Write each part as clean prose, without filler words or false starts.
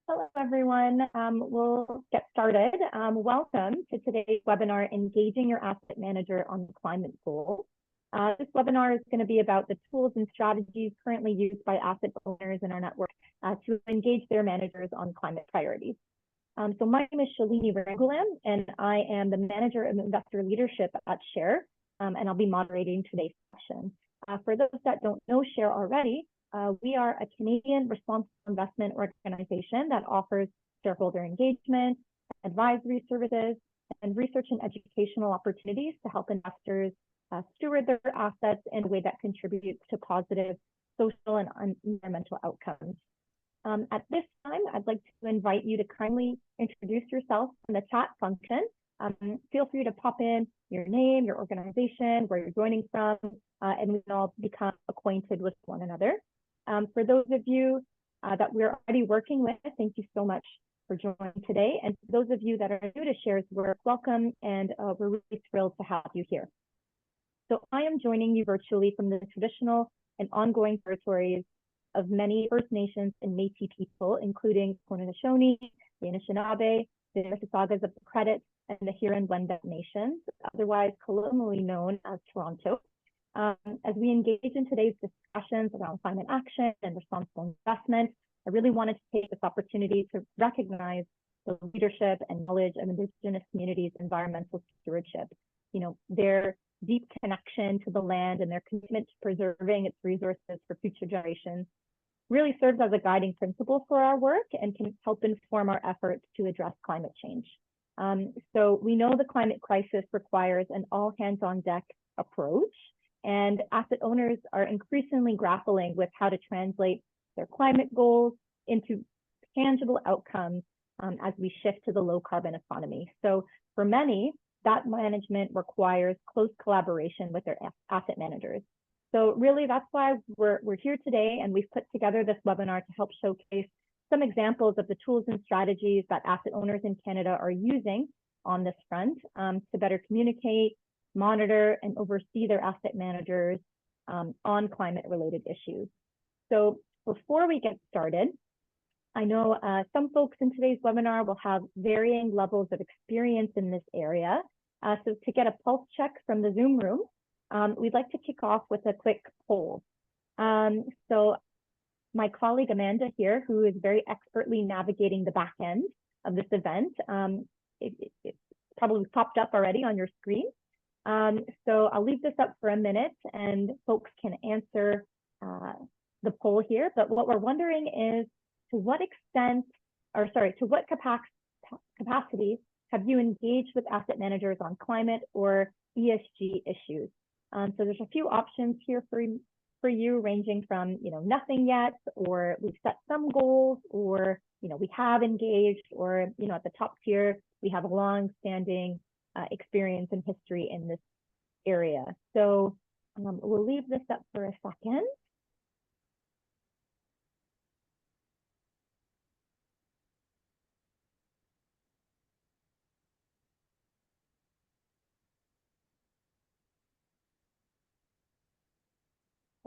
Hello, everyone. We'll get started. Welcome to today's webinar, Engaging Your Asset Manager on the Climate Goals. This webinar is going to be about the tools and strategies currently used by asset owners in our network to engage their managers on climate priorities. So my name is Shalini Rangulam, and I am the Manager of Investor Leadership at Share, and I'll be moderating today's session. For those that don't know Share already, we are a Canadian responsible investment organization that offers shareholder engagement, advisory services, and research and educational opportunities to help investors steward their assets in a way that contributes to positive social and environmental outcomes. At this time, I'd like to invite you to kindly introduce yourself in the chat function. Feel free to pop in your name, your organization, where you're joining from, and we can all become acquainted with one another. For those of you that we're already working with, thank you so much for joining today. And for those of you that are new to Share's work, welcome, and we're really thrilled to have you here. So I am joining you virtually from the traditional and ongoing territories of many First Nations and Métis people, including Haudenosaunee, the Anishinaabe, the Mississaugas of the Credit, and the Huron-Wendat Nations, otherwise colonially known as Toronto. As we engage in today's discussions around climate action and responsible investment, I really wanted to take this opportunity to recognize the leadership and knowledge of Indigenous communities' environmental stewardship. You know, their deep connection to the land and their commitment to preserving its resources for future generations really serves as a guiding principle for our work and can help inform our efforts to address climate change. So we know the climate crisis requires an all-hands-on-deck approach, and asset owners are increasingly grappling with how to translate their climate goals into tangible outcomes as we shift to the low-carbon economy. So for many, that management requires close collaboration with their asset managers. So really, that's why we're here today, and we've put together this webinar to help showcase some examples of the tools and strategies that asset owners in Canada are using on this front to better communicate, monitor, and oversee their asset managers on climate-related issues. So before we get started, I know some folks in today's webinar will have varying levels of experience in this area. So to get a pulse check from the Zoom room, we'd like to kick off with a quick poll. So my colleague Amanda here, who is very expertly navigating the back end of this event, it probably popped up already on your screen. So I'll leave this up for a minute and folks can answer the poll here. But what we're wondering is to what capacity have you engaged with asset managers on climate or ESG issues? So there's a few options here for you, ranging from, nothing yet, or we've set some goals, or, we have engaged, or, at the top tier, we have a long-standing experience and history in this area. So we'll leave this up for a second.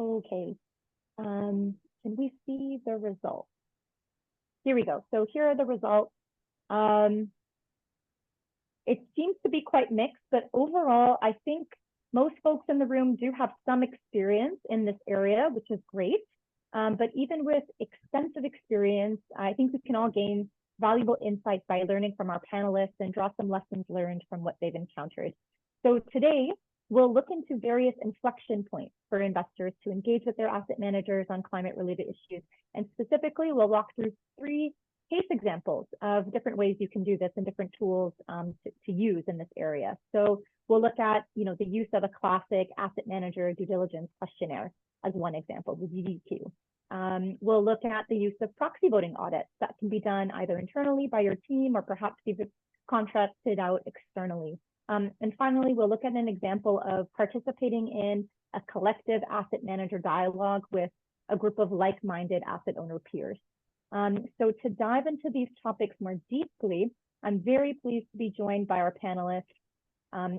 Okay, can we see the results? Here we go. So here are the results. It seems to be quite mixed, but overall, I think most folks in the room do have some experience in this area, which is great. But even with extensive experience, I think we can all gain valuable insights by learning from our panelists and draw some lessons learned from what they've encountered. So today, we'll look into various inflection points for investors to engage with their asset managers on climate-related issues. And specifically, we'll walk through 3 case examples of different ways you can do this and different tools to use in this area. So we'll look at, the use of a classic asset manager due diligence questionnaire as one example, the DDQ. We'll look at the use of proxy voting audits that can be done either internally by your team or perhaps even contracted out externally. And finally, we'll look at an example of participating in a collective asset manager dialogue with a group of like-minded asset owner peers. So to dive into these topics more deeply, I'm very pleased to be joined by our panelists.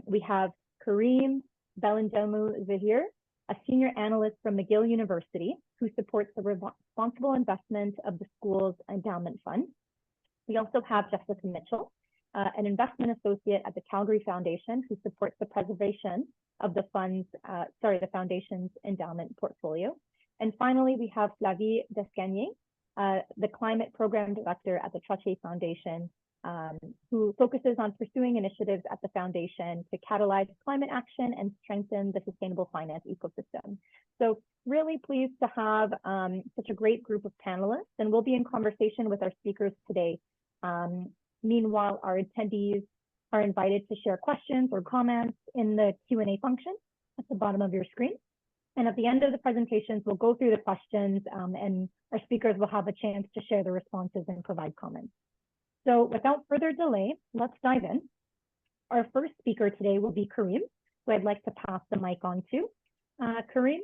We have Kareem Belenjamu-Zahir, a senior analyst from McGill University, who supports the responsible investment of the school's endowment fund. We also have Jessica Mitchell, an investment associate at the Calgary Foundation, who supports the preservation of the the foundation's endowment portfolio. And finally, we have Flavie Descagnier, the climate program director at the Trottier Foundation, who focuses on pursuing initiatives at the foundation to catalyze climate action and strengthen the sustainable finance ecosystem. So really pleased to have such a great group of panelists, and we'll be in conversation with our speakers today. Meanwhile, our attendees are invited to share questions or comments in the Q&A function at the bottom of your screen. And at the end of the presentations, we'll go through the questions and our speakers will have a chance to share the responses and provide comments. So without further delay, let's dive in. Our first speaker today will be Karim, who I'd like to pass the mic on to. Karim,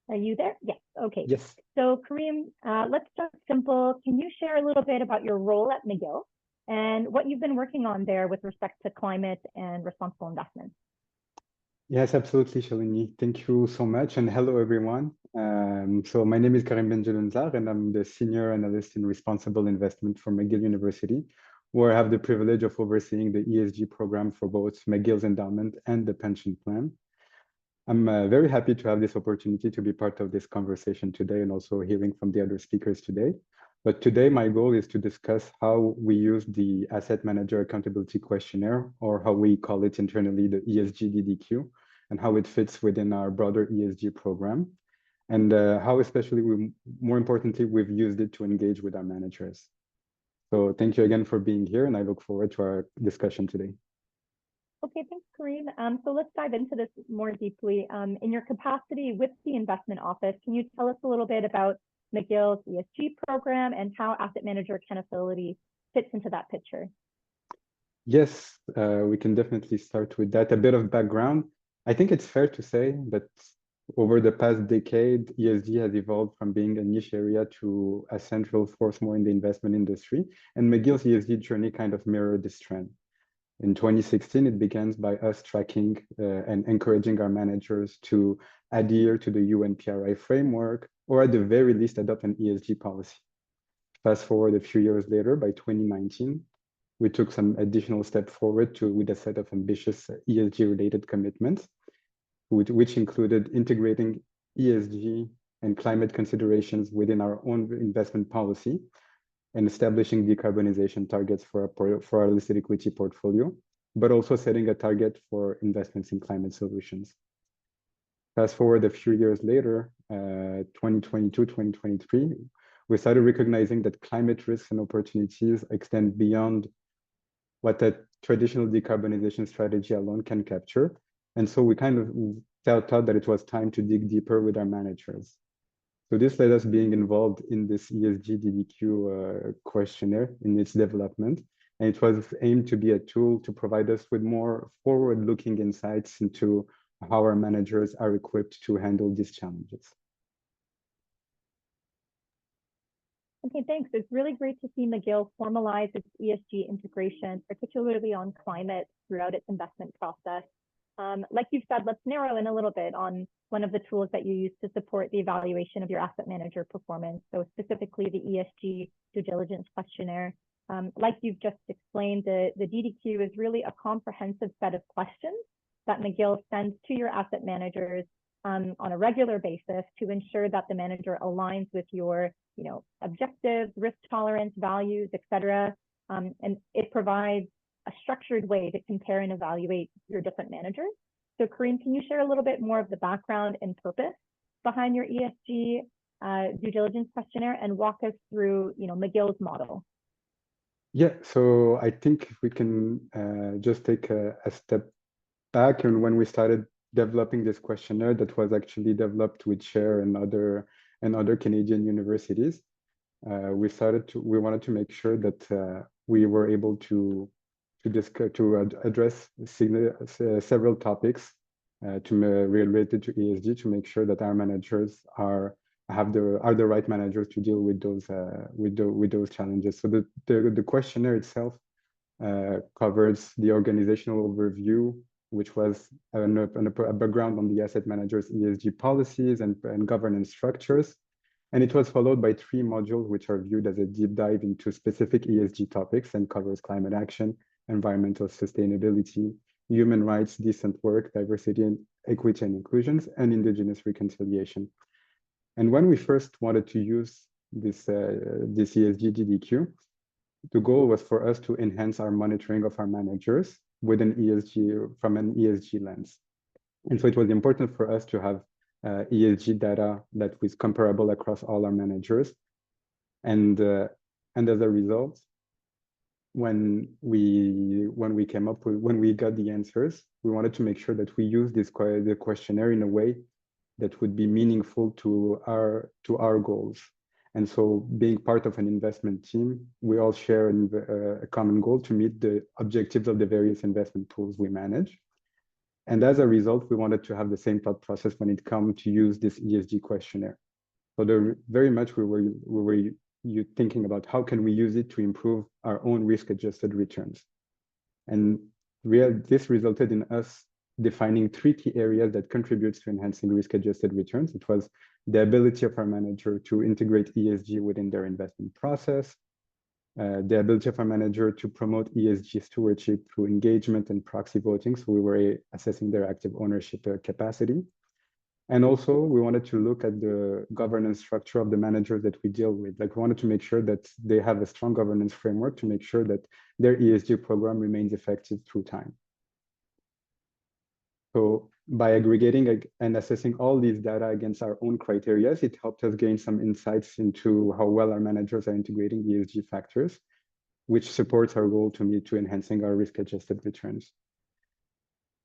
are you there? Yes, okay. Yes. So Karim, let's start simple. Can you share a little bit about your role at McGill and what you've been working on there with respect to climate and responsible investment? Yes, absolutely, Shalini. Thank you so much. And hello, everyone. So my name is Karim Benjelunzar, and I'm the Senior Analyst in Responsible Investment for McGill University, where I have the privilege of overseeing the ESG program for both McGill's endowment and the pension plan. I'm very happy to have this opportunity to be part of this conversation today and also hearing from the other speakers today. But today, my goal is to discuss how we use the Asset Manager Accountability Questionnaire, or how we call it internally the ESG DDQ, and how it fits within our broader ESG program, and how especially, more importantly, we've used it to engage with our managers. So thank you again for being here, and I look forward to our discussion today. Okay, thanks, Karim. So let's dive into this more deeply. In your capacity with the investment office, can you tell us a little bit about McGill's ESG program and how asset manager accountability fits into that picture? Yes, we can definitely start with that. A bit of background. I think it's fair to say that over the past decade, ESG has evolved from being a niche area to a central force more in the investment industry. And McGill's ESG journey kind of mirrored this trend. In 2016, it began by us tracking and encouraging our managers to adhere to the UN PRI framework, or at the very least, adopt an ESG policy. Fast forward a few years later, by 2019, we took some additional step forward with a set of ambitious ESG-related commitments, which included integrating ESG and climate considerations within our own investment policy, and establishing decarbonization targets for our listed equity portfolio, but also setting a target for investments in climate solutions. Fast forward a few years later, 2022, 2023, we started recognizing that climate risks and opportunities extend beyond what a traditional decarbonization strategy alone can capture. And so we kind of thought that it was time to dig deeper with our managers. So this led us being involved in this ESG DDQ questionnaire in its development. And it was aimed to be a tool to provide us with more forward-looking insights into how our managers are equipped to handle these challenges. Okay, thanks. It's really great to see McGill formalize its ESG integration, particularly on climate, throughout its investment process. Like you've said, let's narrow in a little bit on one of the tools that you use to support the evaluation of your asset manager performance. So specifically the ESG due diligence questionnaire. Like you've just explained, the DDQ is really a comprehensive set of questions that McGill sends to your asset managers on a regular basis to ensure that the manager aligns with your objectives, risk tolerance, values, etc. And it provides a structured way to compare and evaluate your different managers. So Karim, can you share a little bit more of the background and purpose behind your ESG due diligence questionnaire and walk us through McGill's model? Yeah, so I think we can just take a step back. And when we started developing this questionnaire that was actually developed with SHARE and other Canadian universities, we wanted to make sure that we were able to address several topics related to ESG to make sure that our managers are the right managers to deal with those challenges. So the questionnaire itself covers the organizational overview, which was a background on the asset managers' ESG policies and governance structures. And it was followed by 3 modules, which are viewed as a deep dive into specific ESG topics and covers climate action, environmental sustainability, human rights, decent work, diversity and equity and inclusions, and indigenous reconciliation. And when we first wanted to use this ESG DDQ, the goal was for us to enhance our monitoring of our managers with an from an ESG lens. And so it was important for us to have ESG data that was comparable across all our managers. And as a result, when we got the answers, we wanted to make sure that we use the questionnaire in a way that would be meaningful to our goals. And so being part of an investment team, we all share a common goal to meet the objectives of the various investment pools we manage. And as a result, we wanted to have the same thought process when it comes to use this ESG questionnaire. So very much we were thinking about how can we use it to improve our own risk-adjusted returns. And this resulted in us defining 3 key areas that contributes to enhancing risk-adjusted returns. It was the ability of our manager to integrate ESG within their investment process, the ability of our manager to promote ESG stewardship through engagement and proxy voting. So we were assessing their active ownership capacity. And also we wanted to look at the governance structure of the managers that we deal with. Like we wanted to make sure that they have a strong governance framework to make sure that their ESG program remains effective through time. So by aggregating and assessing all these data against our own criteria, it helped us gain some insights into how well our managers are integrating ESG factors, which supports our goal to enhancing our risk-adjusted returns.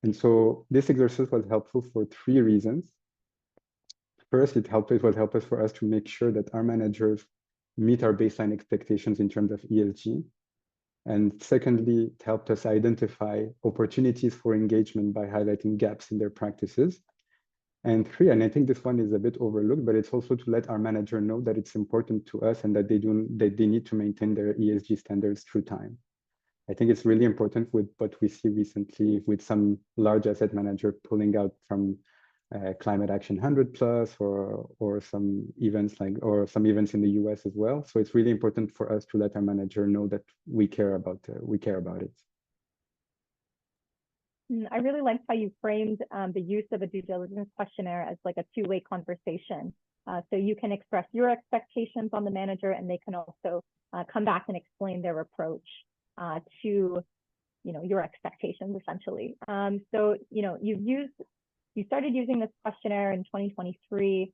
And so this exercise was helpful for 3 reasons. First, it would help us for us to make sure that our managers meet our baseline expectations in terms of ESG. And secondly, it helped us identify opportunities for engagement by highlighting gaps in their practices. And 3, and I think this one is a bit overlooked, but it's also to let our manager know that it's important to us and that they need to maintain their ESG standards through time. I think it's really important with what we see recently with some large asset manager pulling out from Climate Action 100 plus or some events in the US as well. So it's really important for us to let our manager know that we care about it. I really liked how you framed the use of a due diligence questionnaire as like a 2-way conversation. So you can express your expectations on the manager, and they can also come back and explain their approach to your expectations essentially. So you started using this questionnaire in 2023.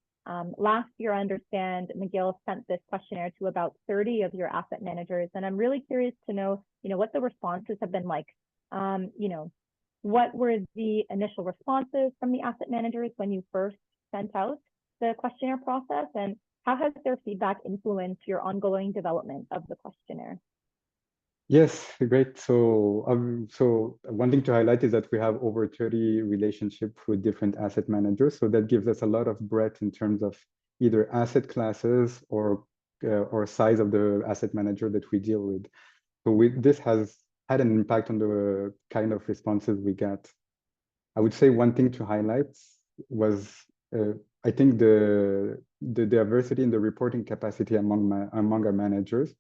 Last year, I understand McGill sent this questionnaire to about 30 of your asset managers, and I'm really curious to know, what the responses have been like. What were the initial responses from the asset managers when you first sent out the questionnaire process, and how has their feedback influenced your ongoing development of the questionnaire? Yes, great. So one thing to highlight is that we have over 30 relationships with different asset managers. So that gives us a lot of breadth in terms of either asset classes or size of the asset manager that we deal with. So this has had an impact on the kind of responses we get. I would say one thing to highlight was I think the diversity in the reporting capacity among our managers.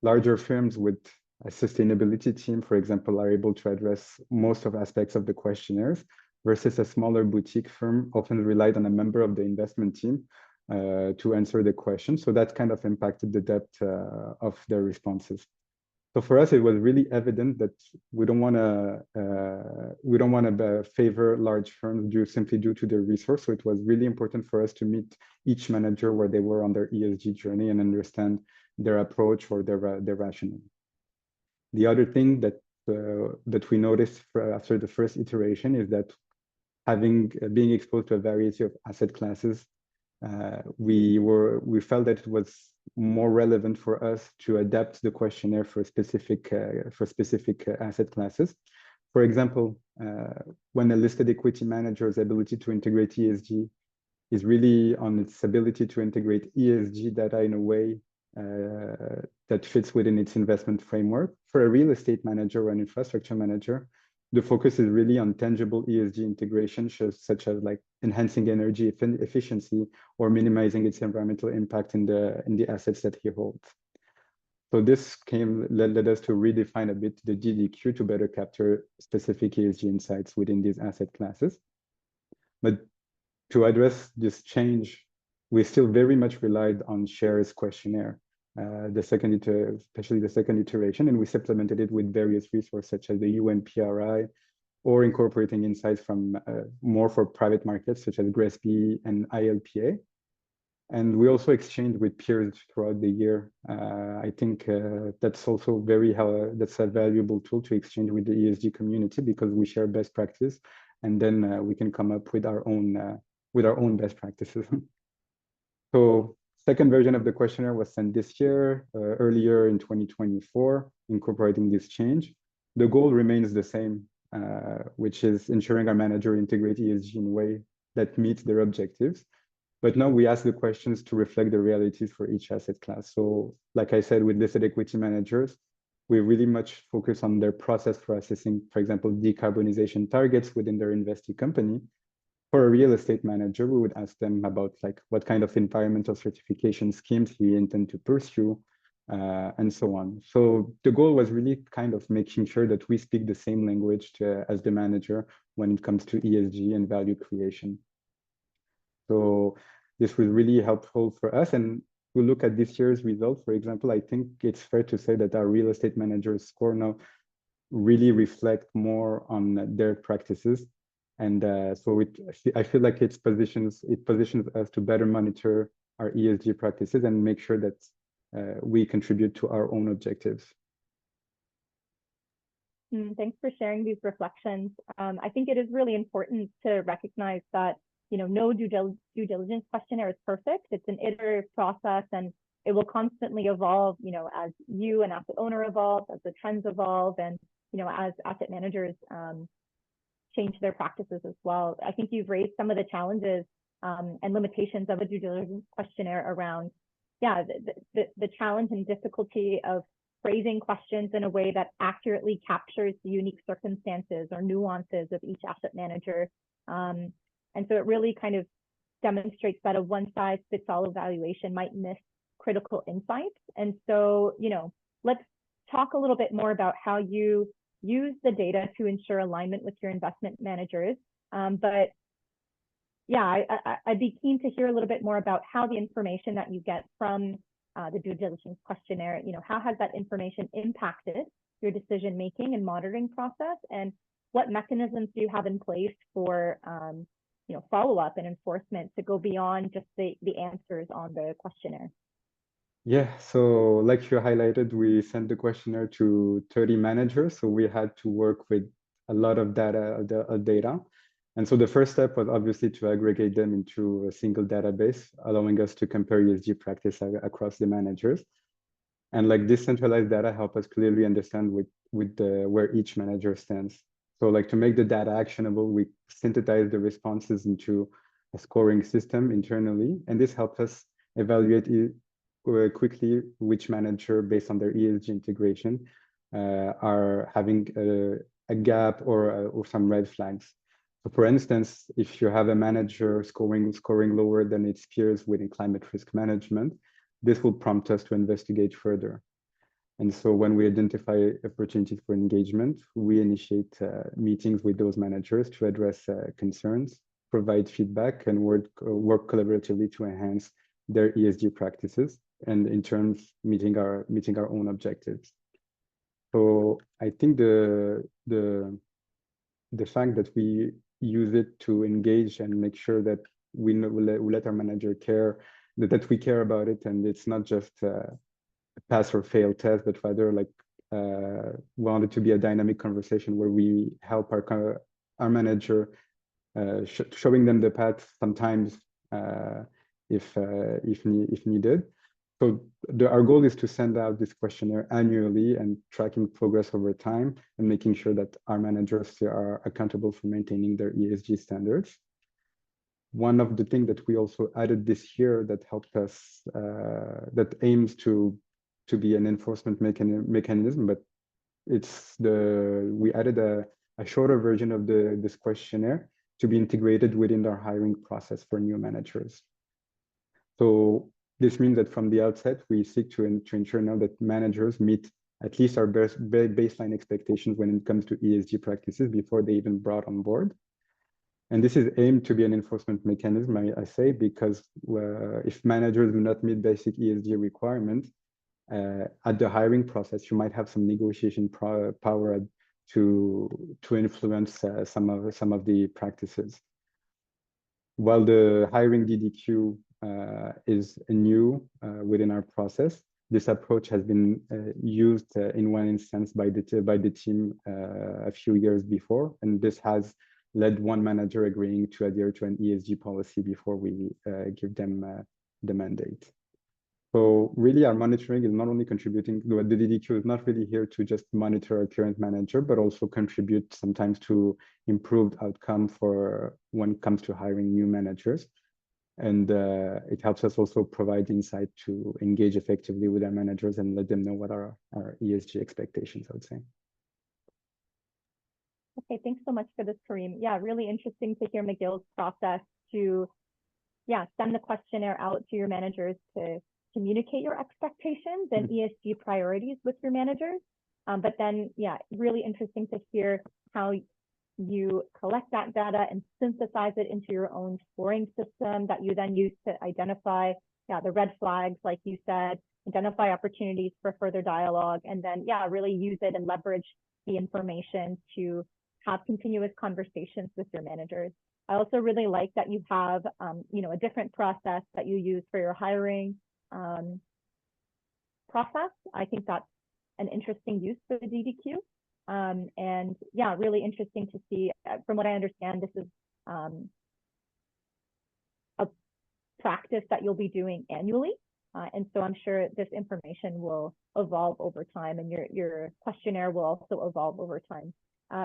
Larger firms with a sustainability team, for example, are able to address most of aspects of the questionnaires, versus a smaller boutique firm often relied on a member of the investment team to answer the question. So that kind of impacted the depth of their responses. So for us, it was really evident that we don't want to favor large firms simply due to their resource. So it was really important for us to meet each manager where they were on their ESG journey and understand their approach or their rationale. The other thing that we noticed after the first iteration is that being exposed to a variety of asset classes, we felt that it was more relevant for us to adapt the questionnaire for specific asset classes. For example, when a listed equity manager's ability to integrate ESG is really on its ability to integrate ESG data in a way that fits within its investment framework. For a real estate manager or an infrastructure manager, the focus is really on tangible ESG integration, such as like enhancing energy efficiency or minimizing its environmental impact in the assets that he holds. So this led us to redefine a bit the DDQ to better capture specific ESG insights within these asset classes. But to address this change, we still very much relied on Share's questionnaire, especially the second iteration, and we supplemented it with various resources such as the UN PRI, or incorporating insights from more for private markets such as GRESB and ILPA. And we also exchanged with peers throughout the year. I think that's also that's a valuable tool to exchange with the ESG community, because we share best practice, and then we can come up with our own best practices. So second version of the questionnaire was sent this year, earlier in 2024, incorporating this change. The goal remains the same, which is ensuring our manager integrate ESG in a way that meets their objectives. But now we ask the questions to reflect the realities for each asset class. So like I said, with listed equity managers, we really much focus on their process for assessing, for example, decarbonization targets within their investee company. For a real estate manager, we would ask them about like what kind of environmental certification schemes he intend to pursue, and so on. So the goal was really kind of making sure that we speak the same language as the manager when it comes to ESG and value creation. So this was really helpful for us. And we look at this year's result, for example, I think it's fair to say that our real estate managers score now really reflect more on their practices. And so I feel like it positions us to better monitor our ESG practices and make sure that we contribute to our own objectives. Thanks for sharing these reflections. I think it is really important to recognize that no due diligence questionnaire is perfect. It's an iterative process, and it will constantly evolve, as you, an asset owner, evolve, as the trends evolve, and, as asset managers change their practices as well. I think you've raised some of the challenges and limitations of a due diligence questionnaire around, the challenge and difficulty of phrasing questions in a way that accurately captures the unique circumstances or nuances of each asset manager. And so it really kind of demonstrates that a one-size-fits-all evaluation might miss critical insights. And so, let's talk a little bit more about how you use the data to ensure alignment with your investment managers. But yeah, I'd be keen to hear a little bit more about how the information that you get from the due diligence questionnaire, how has that information impacted your decision-making and monitoring process? And what mechanisms do you have in place for follow-up and enforcement to go beyond just the answers on the questionnaire? Yeah, so like you highlighted, we sent the questionnaire to 30 managers, so we had to work with a lot of data. And so the first step was obviously to aggregate them into a single database, allowing us to compare ESG practice across the managers. And like this centralized data help us clearly understand where each manager stands. So like to make the data actionable, we synthesize the responses into a scoring system internally, and this helps us evaluate quickly which manager, based on their ESG integration, are having a gap or some red flags. So for instance, if you have a manager scoring lower than its peers within climate risk management, this will prompt us to investigate further. And so when we identify opportunities for engagement, we initiate meetings with those managers to address concerns, provide feedback, and work collaboratively to enhance their ESG practices, and in terms meeting our own objectives. So I think the fact that we use it to engage and make sure that we let our manager care, that we care about it, and it's not just a pass or fail test, but rather like want it to be a dynamic conversation where we help our manager, showing them the path sometimes if needed. So our goal is to send out this questionnaire annually and tracking progress over time and making sure that our managers are accountable for maintaining their ESG standards. One of the things that we also added this year that helped us, that aims to be an enforcement mechanism, but we added a shorter version of this questionnaire to be integrated within our hiring process for new managers. So this means that from the outset, we seek to ensure now that managers meet at least our baseline expectations when it comes to ESG practices before they even brought on board. And this is aimed to be an enforcement mechanism, I say, because if managers do not meet basic ESG requirements, at the hiring process, you might have some negotiation power to influence some of the practices. While the hiring DDQ is new within our process, this approach has been used in one instance by the team a few years before, and this has led one manager agreeing to adhere to an ESG policy before we give them the mandate. So really our monitoring is not only contributing, the DDQ is not really here to just monitor our current manager, but also contribute sometimes to improved outcome for when it comes to hiring new managers. And it helps us also provide insight to engage effectively with our managers and let them know what are our ESG expectations, I would say. Okay, thanks so much for this, Kareem. Yeah, really interesting to hear McGill's process to, send the questionnaire out to your managers to communicate your expectations and ESG priorities with your managers. But then, really interesting to hear how you collect that data and synthesize it into your own scoring system that you then use to identify the red flags, like you said, identify opportunities for further dialogue, and then really use it and leverage the information to have continuous conversations with your managers. I also really like that you have a different process that you use for your hiring process. I think that's an interesting use for the DDQ. And really interesting to see. From what I understand, this is a practice that you'll be doing annually. And so I'm sure this information will evolve over time, and your questionnaire will also evolve over time.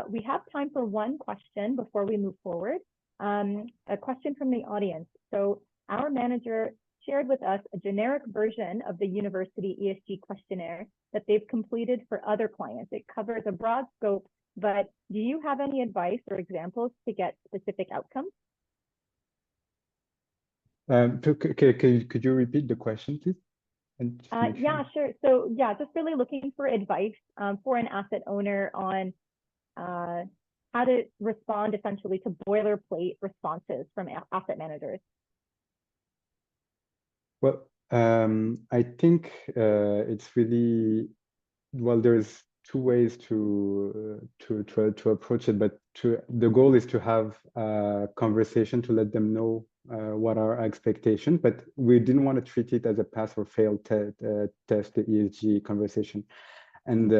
We have time for one question before we move forward. A question from the audience. So our manager shared with us a generic version of the university ESG questionnaire that they've completed for other clients. It covers a broad scope, but do you have any advice or examples to get specific outcomes? Could you repeat the question, please? Sure. So just really looking for advice for an asset owner on how to respond essentially to boilerplate responses from asset managers. Well, I think it's really, well, there's two ways to approach it, but the goal is to have a conversation to let them know what are our expectations, but we didn't want to treat it as a pass or fail test, the ESG conversation. And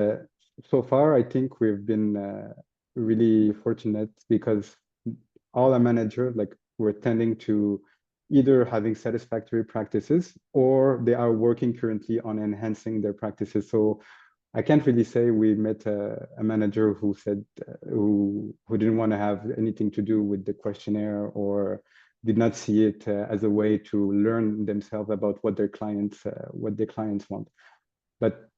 so far, I think we've been really fortunate because all our managers, like, we're tending to either having satisfactory practices or they are working currently on enhancing their practices. So I can't really say we met a manager who said who didn't want to have anything to do with the questionnaire or did not see it as a way to learn themselves about what their clients want. But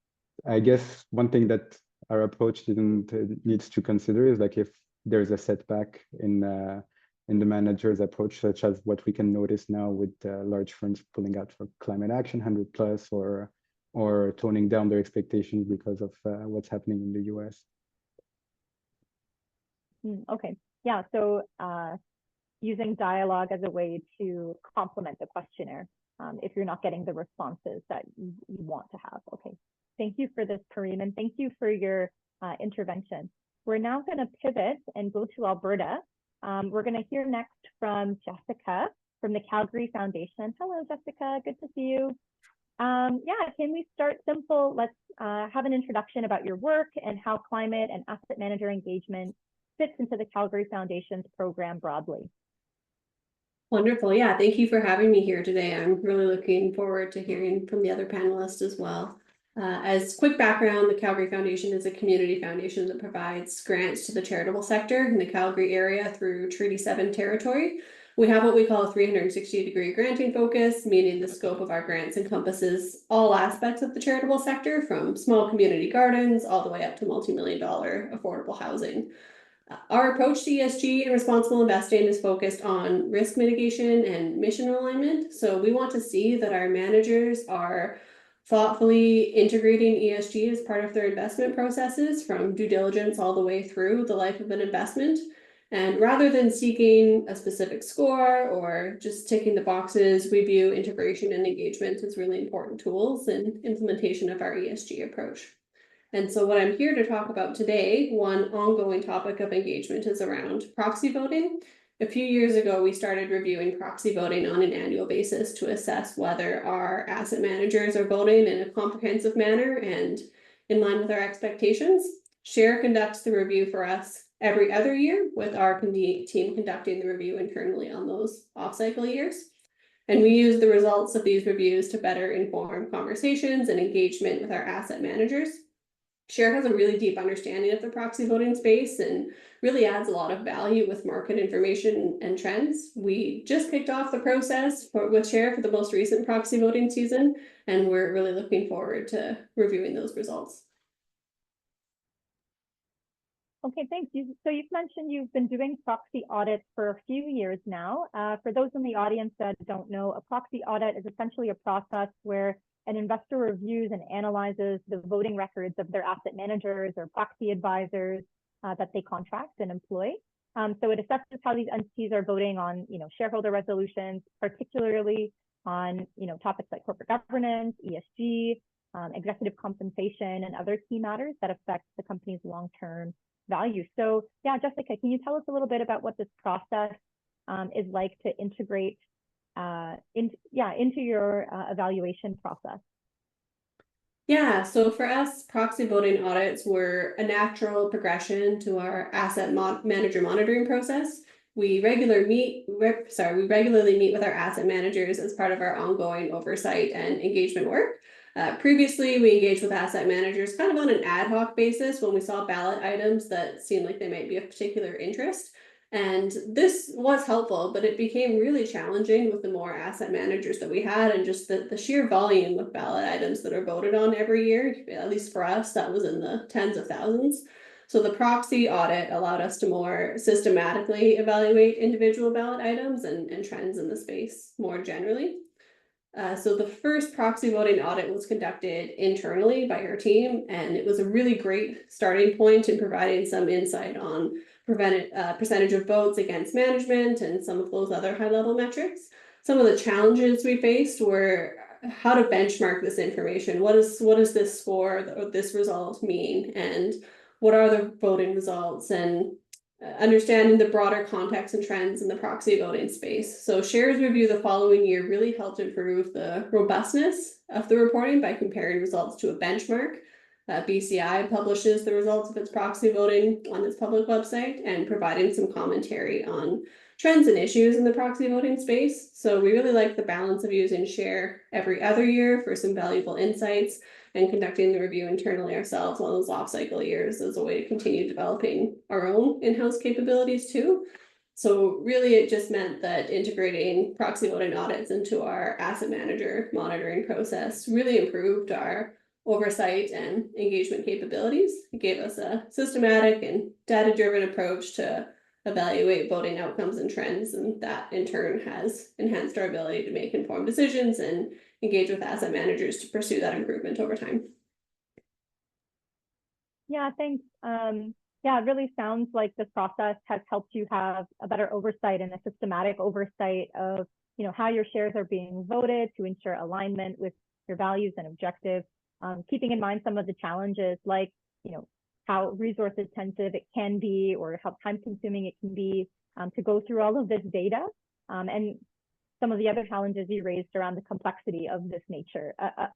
I guess one thing that our approach needs to consider is, like, if there's a setback in the manager's approach, such as what we can notice now with large firms pulling out for climate action 100+ or toning down their expectations because of what's happening in the US. Okay, yeah, so using dialogue as a way to complement the questionnaire if you're not getting the responses that you want to have. Okay, thank you for this, Kareem, and thank you for your intervention. We're now going to pivot and go to Alberta. We're going to hear next from Jessica from the Calgary Foundation. Hello, Jessica, good to see you. Can we start simple? Let's have an introduction about your work and how climate and asset manager engagement fits into the Calgary Foundation's program broadly. Wonderful. Yeah, thank you for having me here today. I'm really looking forward to hearing from the other panelists as well. As quick background, the Calgary Foundation is a community foundation that provides grants to the charitable sector in the Calgary area through Treaty 7 territory. We have what we call a 360-degree granting focus, meaning the scope of our grants encompasses all aspects of the charitable sector, from small community gardens all the way up to multi-million-dollar affordable housing. Our approach to ESG and responsible investing is focused on risk mitigation and mission alignment. So we want to see that our managers are thoughtfully integrating ESG as part of their investment processes, from due diligence all the way through the life of an investment. And rather than seeking a specific score or just ticking the boxes, we view integration and engagement as really important tools in implementation of our ESG approach. And so what I'm here to talk about today, one ongoing topic of engagement, is around proxy voting. A few years ago, we started reviewing proxy voting on an annual basis to assess whether our asset managers are voting in a comprehensive manner and in line with our expectations. Share conducts the review for us every other year, with our team conducting the review internally on those off-cycle years. And we use the results of these reviews to better inform conversations and engagement with our asset managers. Share has a really deep understanding of the proxy voting space and really adds a lot of value with market information and trends. We just kicked off the process with Share for the most recent proxy voting season, and we're really looking forward to reviewing those results. Okay, thanks. So you've mentioned you've been doing proxy audits for a few years now. For those in the audience that don't know, a proxy audit is essentially a process where an investor reviews and analyzes the voting records of their asset managers or proxy advisors that they contract and employ. So it assesses how these entities are voting on, shareholder resolutions, particularly on, topics like corporate governance, ESG, executive compensation, and other key matters that affect the company's long-term value. So yeah, Jessica, can you tell us a little bit about what this process is like to integrate into your evaluation process? Yeah, so for us, proxy voting audits were a natural progression to our asset manager monitoring process. We regularly meet with our asset managers as part of our ongoing oversight and engagement work. Previously, we engaged with asset managers kind of on an ad hoc basis when we saw ballot items that seemed like they might be of particular interest. And this was helpful, but it became really challenging with the more asset managers that we had, and just the sheer volume of ballot items that are voted on every year. At least for us, that was in the tens of thousands. So the proxy audit allowed us to more systematically evaluate individual ballot items and trends in the space more generally. So the first proxy voting audit was conducted internally by our team, and it was a really great starting point in providing some insight on percentage of votes against management and some of those other high-level metrics. Some of the challenges we faced were how to benchmark this information. What does this score or this result mean, and what are the voting results, and understanding the broader context and trends in the proxy voting space. So Share's review the following year really helped improve the robustness of the reporting by comparing results to a benchmark. BCI publishes the results of its proxy voting on its public website and providing some commentary on trends and issues in the proxy voting space. So we really like the balance of using Share every other year for some valuable insights and conducting the review internally ourselves on those off-cycle years as a way to continue developing our own in-house capabilities too. So really it just meant that integrating proxy voting audits into our asset manager monitoring process really improved our oversight and engagement capabilities. It gave us a systematic and data-driven approach to evaluate voting outcomes and trends, and that in turn has enhanced our ability to make informed decisions and engage with asset managers to pursue that improvement over time. Yeah, thanks. Yeah, it really sounds like this process has helped you have a better oversight and a systematic oversight of, how your shares are being voted to ensure alignment with your values and objectives, keeping in mind some of the challenges like, how resource intensive it can be or how time consuming it can be to go through all of this data, and some of the other challenges you raised around the complexity of this nature,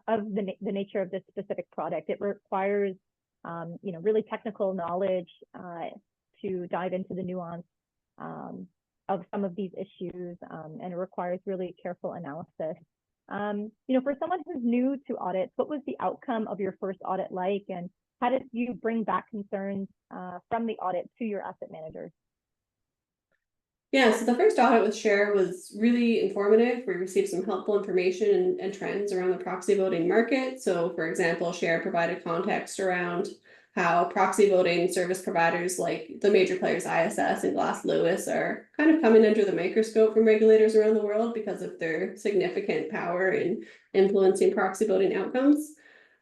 of the nature of this specific product. It requires, really technical knowledge to dive into the nuance of some of these issues, and it requires really careful analysis. For someone who's new to audits, what was the outcome of your first audit like, and how did you bring back concerns from the audit to your asset managers? Yeah, so the first audit with Share was really informative. We received some helpful information and trends around the proxy voting market. So for example, Share provided context around how proxy voting service providers like the major players ISS and Glass Lewis are kind of coming under the microscope from regulators around the world because of their significant power in influencing proxy voting outcomes.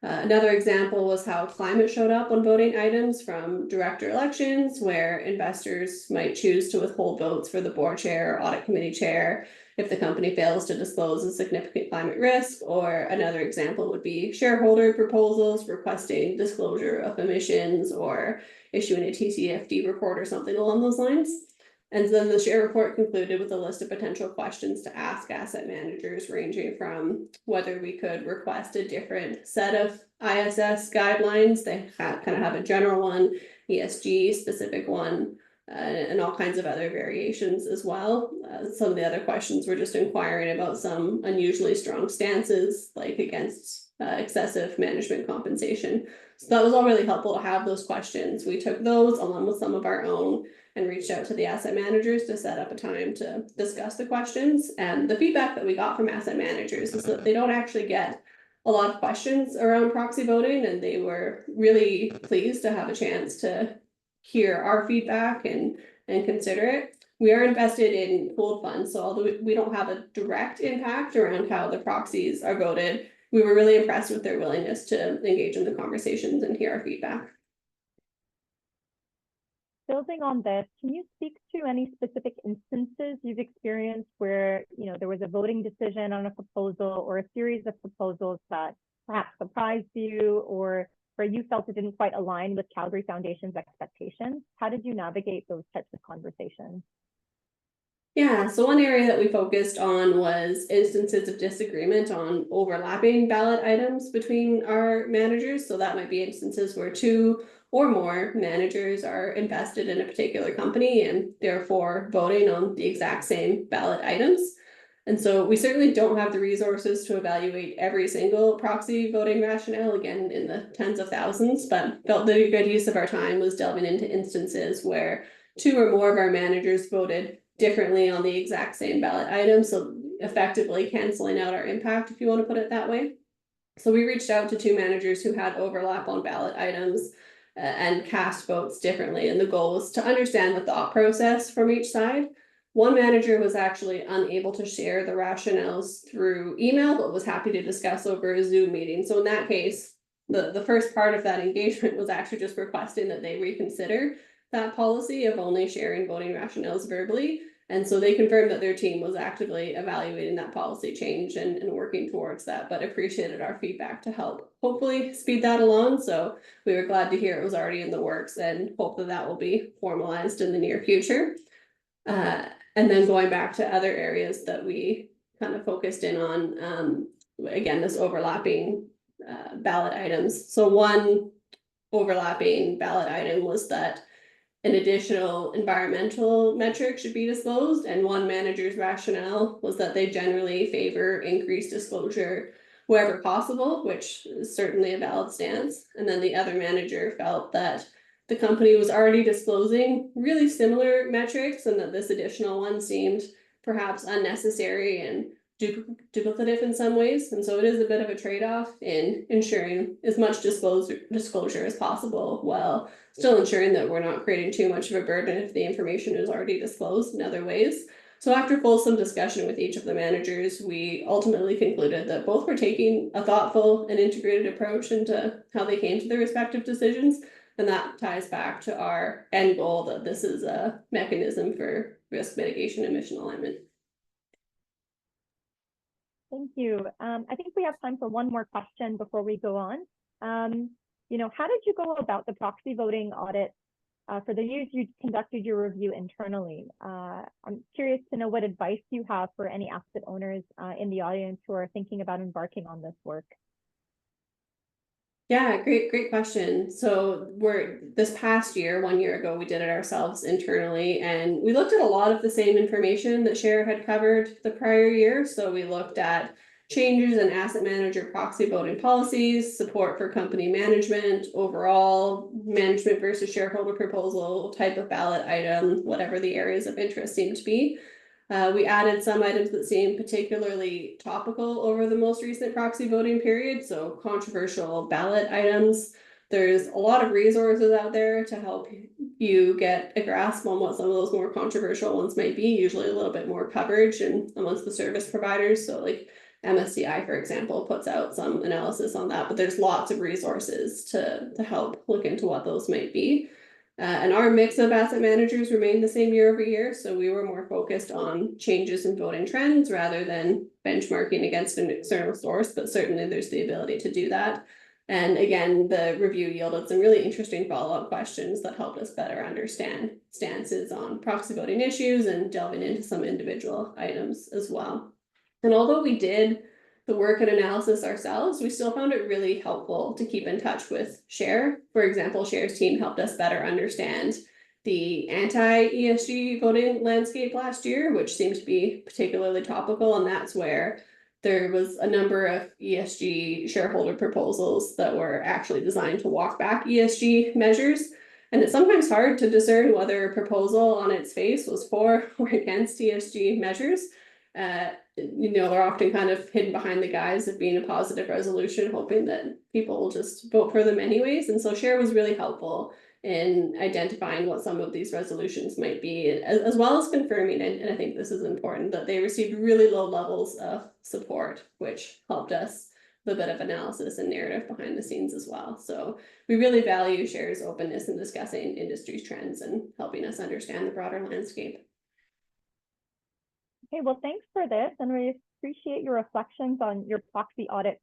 Another example was how climate showed up on voting items from director elections, where investors might choose to withhold votes for the board chair or audit committee chair if the company fails to disclose a significant climate risk. Or another example would be shareholder proposals requesting disclosure of emissions or issuing a TCFD report or something along those lines. And then the share report concluded with a list of potential questions to ask asset managers, ranging from whether we could request a different set of ISS guidelines. They kind of have a general one, ESG specific one, and all kinds of other variations as well. Some of the other questions were just inquiring about some unusually strong stances, like against excessive management compensation. So that was all really helpful to have those questions. We took those along with some of our own and reached out to the asset managers to set up a time to discuss the questions. And the feedback that we got from asset managers is that they don't actually get a lot of questions around proxy voting, and they were really pleased to have a chance to hear our feedback and consider it. We are invested in pooled funds, so although we don't have a direct impact around how the proxies are voted, we were really impressed with their willingness to engage in the conversations and hear our feedback. Building on this, can you speak to any specific instances you've experienced where, you know, there was a voting decision on a proposal or a series of proposals that perhaps surprised you, or where you felt it didn't quite align with Calgary Foundation's expectations? How did you navigate those types of conversations? Yeah, so one area that we focused on was instances of disagreement on overlapping ballot items between our managers. So that might be instances where two or more managers are invested in a particular company and therefore voting on the exact same ballot items. And so we certainly don't have the resources to evaluate every single proxy voting rationale, again, in the tens of thousands, but felt that a good use of our time was delving into instances where two or more of our managers voted differently on the exact same ballot item, so effectively canceling out our impact, if you want to put it that way. So we reached out to two managers who had overlap on ballot items and cast votes differently, and the goal was to understand the thought process from each side. One manager was actually unable to share the rationales through email, but was happy to discuss over a Zoom meeting. So in that case, the first part of that engagement was actually just requesting that they reconsider that policy of only sharing voting rationales verbally. And so they confirmed that their team was actively evaluating that policy change and working towards that, but appreciated our feedback to help hopefully speed that along. So we were glad to hear it was already in the works and hope that that will be formalized in the near future. And then going back to other areas that we kind of focused in on, again, this overlapping ballot items. So one overlapping ballot item was that an additional environmental metric should be disclosed, and one manager's rationale was that they generally favor increased disclosure wherever possible, which is certainly a valid stance. And then the other manager felt that the company was already disclosing really similar metrics and that this additional one seemed perhaps unnecessary and duplicative in some ways. And so it is a bit of a trade-off in ensuring as much disclosure as possible, while still ensuring that we're not creating too much of a burden if the information is already disclosed in other ways. So after fulsome discussion with each of the managers, we ultimately concluded that both were taking a thoughtful and integrated approach into how they came to their respective decisions. And that ties back to our end goal that this is a mechanism for risk mitigation and mission alignment. Thank you. I think we have time for one more question before we go on. You know, how did you go about the proxy voting audit for the years you conducted your review internally? I'm curious to know what advice you have for any asset owners in the audience who are thinking about embarking on this work. Yeah, great question. So this past year, 1 year ago, we did it ourselves internally, and we looked at a lot of the same information that Cher had covered the prior year. So we looked at changes in asset manager proxy voting policies, support for company management, overall management versus shareholder proposal, type of ballot item, whatever the areas of interest seemed to be. We added some items that seemed particularly topical over the most recent proxy voting period, so controversial ballot items, there's a lot of resources out there to help you get a grasp on what some of those more controversial ones might be, usually a little bit more coverage and amongst the service providers. So like MSCI, for example, puts out some analysis on that, but there's lots of resources to help look into what those might be. And our mix of asset managers remained the same year over year. So we were more focused on changes in voting trends rather than benchmarking against an external source, but certainly there's the ability to do that. And again, the review yielded some really interesting follow-up questions that helped us better understand stances on proxy voting issues and delving into some individual items as well. And although we did the work and analysis ourselves, we still found it really helpful to keep in touch with Share. For example, Share's team helped us better understand the anti-ESG voting landscape last year, which seemed to be particularly topical, and that's where there was a number of ESG shareholder proposals that were actually designed to walk back ESG measures. And it's sometimes hard to discern whether a proposal on its face was for or against ESG measures. They're often kind of hidden behind the guise of being a positive resolution, hoping that people will just vote for them anyways. And so Share was really helpful in identifying what some of these resolutions might be, as well as confirming, and I think this is important, that they received really low levels of support, which helped us with a bit of analysis and narrative behind the scenes as well. So we really value Share's openness in discussing industry trends and helping us understand the broader landscape. Okay, well, thanks for this, and we appreciate your reflections on your proxy audit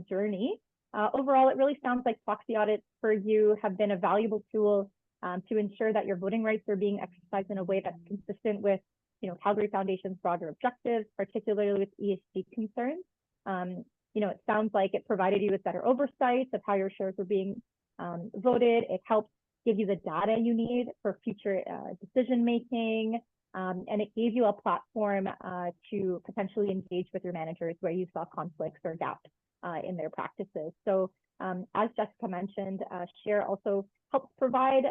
journey. Overall, it really sounds like proxy audits for you have been a valuable tool to ensure that your voting rights are being exercised in a way that's consistent with, Calgary Foundation's broader objectives, particularly with ESG concerns. It sounds like it provided you with better oversight of how your shares are being voted. It helps give you the data you need for future decision making. And it gave you a platform to potentially engage with your managers where you saw conflicts or gaps in their practices. So as Jessica mentioned, Share also helps provide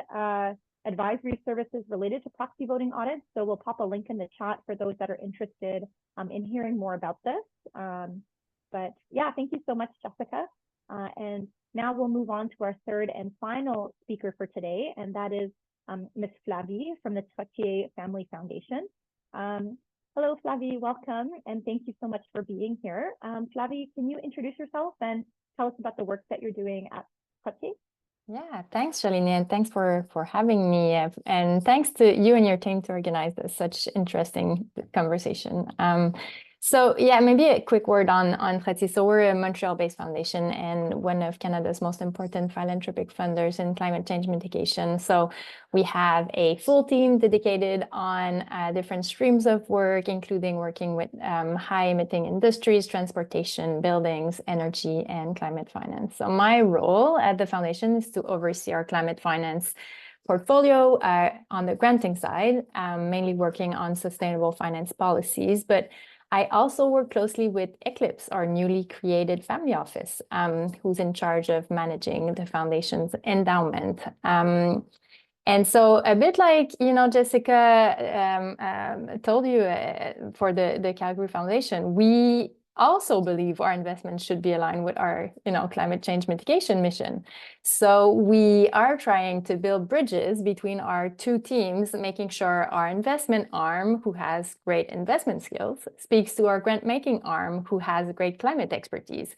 advisory services related to proxy voting audits. So we'll pop a link in the chat for those that are interested in hearing more about this. But yeah, thank you so much, Jessica. And now we'll move on to our third and final speaker for today, and that is Ms. Flavie from the Trottier Family Foundation. Hello, Flavie, welcome, and thank you so much for being here. Flavie, can you introduce yourself and tell us about the work that you're doing at Trottier? Yeah, thanks, Shalini, and thanks for having me. And thanks to you and your team to organize this such interesting conversation. So yeah, maybe a quick word on Trottier. So we're a Montreal-based foundation and one of Canada's most important philanthropic funders in climate change mitigation. So we have a full team dedicated on different streams of work, including working with high-emitting industries, transportation, buildings, energy, and climate finance. So my role at the foundation is to oversee our climate finance portfolio on the granting side, mainly working on sustainable finance policies, but I also work closely with Eclipse, our newly created family office, who's in charge of managing the foundation's endowment. And so a bit like, Jessica told you for the Calgary Foundation, we also believe our investments should be aligned with our, climate change mitigation mission. So we are trying to build bridges between our two teams, making sure our investment arm, who has great investment skills, speaks to our grant-making arm, who has great climate expertise.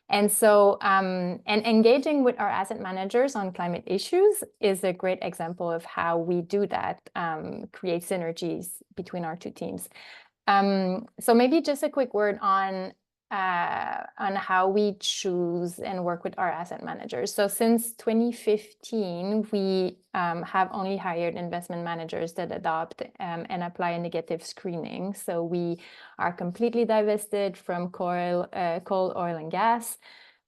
And so, and engaging with our asset managers on climate issues is a great example of how we do that, create synergies between our two teams. So maybe just a quick word on how we choose and work with our asset managers. So since 2015, we have only hired investment managers that adopt and apply a negative screening. So we are completely divested from coal, oil, and gas.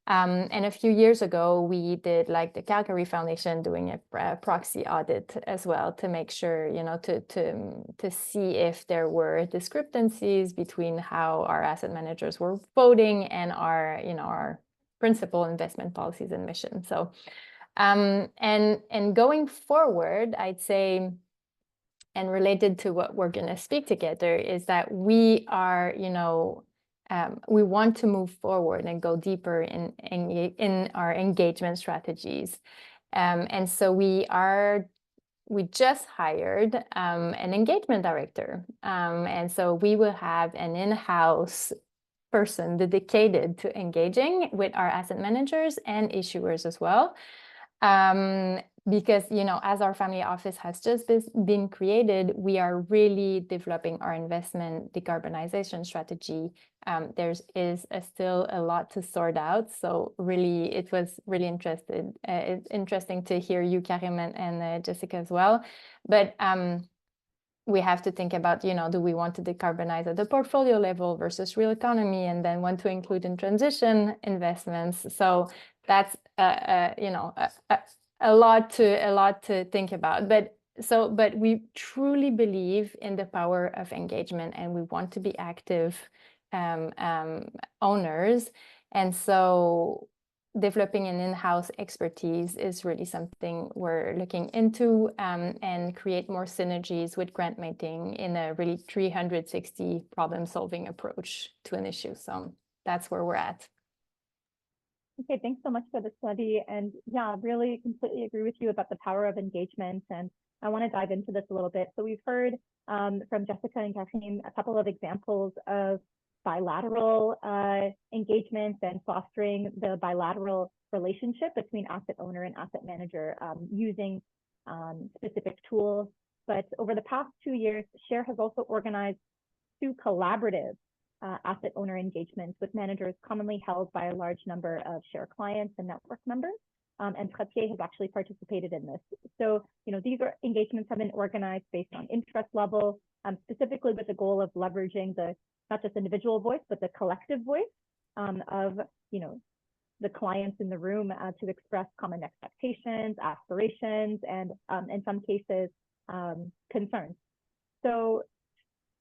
And a few years ago, we did, like the Calgary Foundation, doing a proxy audit as well to make sure, to see if there were discrepancies between how our asset managers were voting and our, our principal investment policies and mission. So, and going forward, I'd say, and related to what we're going to speak together, is that we are, we want to move forward and go deeper in our engagement strategies. And so we just hired an engagement director. And so we will have an in-house person dedicated to engaging with our asset managers and issuers as well. Because, you know, as our family office has just been created, we are really developing our investment decarbonization strategy. There is still a lot to sort out. So really, it was really it's interesting to hear you, Karim, and Jessica as well. But we have to think about, you know, do we want to decarbonize at the portfolio level versus real economy, and then want to include in transition investments. So that's you know, a lot to think about. But we truly believe in the power of engagement, and we want to be active owners. And so developing an in-house expertise is really something we're looking into, and create more synergies with grant making in a really 360 problem-solving approach to an issue. So that's where we're at. Okay, thanks so much for the study. And yeah, really completely agree with you about the power of engagement. And I want to dive into this a little bit. So we've heard from Jessica and Kathleen a couple of examples of bilateral engagement and fostering the bilateral relationship between asset owner and asset manager using specific tools. But over the past 2 years, SHARE has also organized 2 collaborative asset owner engagements with managers commonly held by a large number of SHARE clients and network members. And Trottier has actually participated in this. So, you know, these engagements have been organized based on interest level, specifically with the goal of leveraging the not just individual voice, but the collective voice of, you know, the clients in the room to express common expectations, aspirations, and in some cases, concerns. So,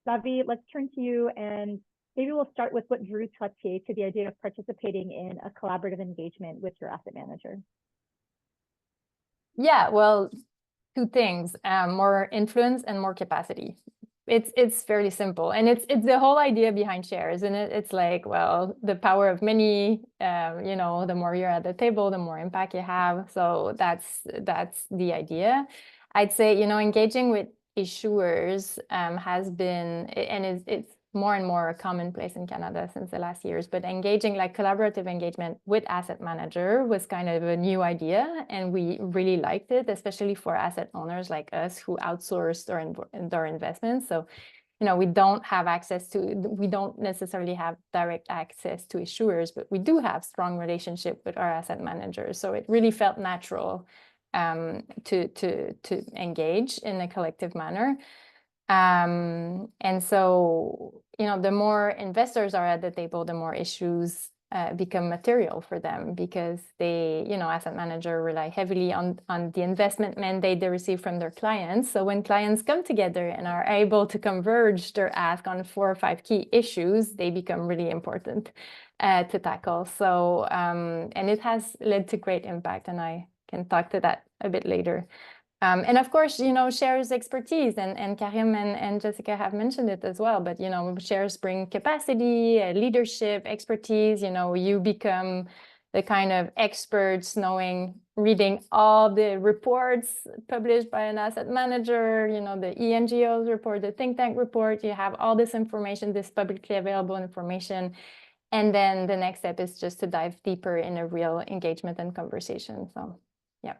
Davi, let's turn to you, and maybe we'll start with what drew Trottier to the idea of participating in a collaborative engagement with your asset manager. Yeah, well, 2 things, more influence and more capacity. It's fairly simple, and it's the whole idea behind SHARE, isn't it? It's like, well, the power of many, you know, the more you're at the table, the more impact you have. So that's the idea. I'd say, you know, engaging with issuers has been, and it's more and more a commonplace in Canada since the last years, but engaging, like collaborative engagement with asset manager, was kind of a new idea, and we really liked it, especially for asset owners like us who outsource their investments. So, you know, we don't necessarily have direct access to issuers, but we do have strong relationship with our asset managers. So it really felt natural to engage in a collective manner. And so, you know, the more investors are at the table, the more issues become material for them, because they, you know, asset manager rely heavily on the investment mandate they receive from their clients. So when clients come together and are able to converge their ask on 4 or 5 key issues, they become really important to tackle. So, and it has led to great impact, and I can talk to that a bit later. And of course, you know, SHARE's expertise, and Karim and Jessica have mentioned it as well, but, you know, SHARE's bring capacity, leadership, expertise. You know, you become the kind of experts reading all the reports published by an asset manager, you know, the ENGO's report, the think tank report. You have all this information, this publicly available information. And then the next step is just to dive deeper in a real engagement and conversation. So, yeah.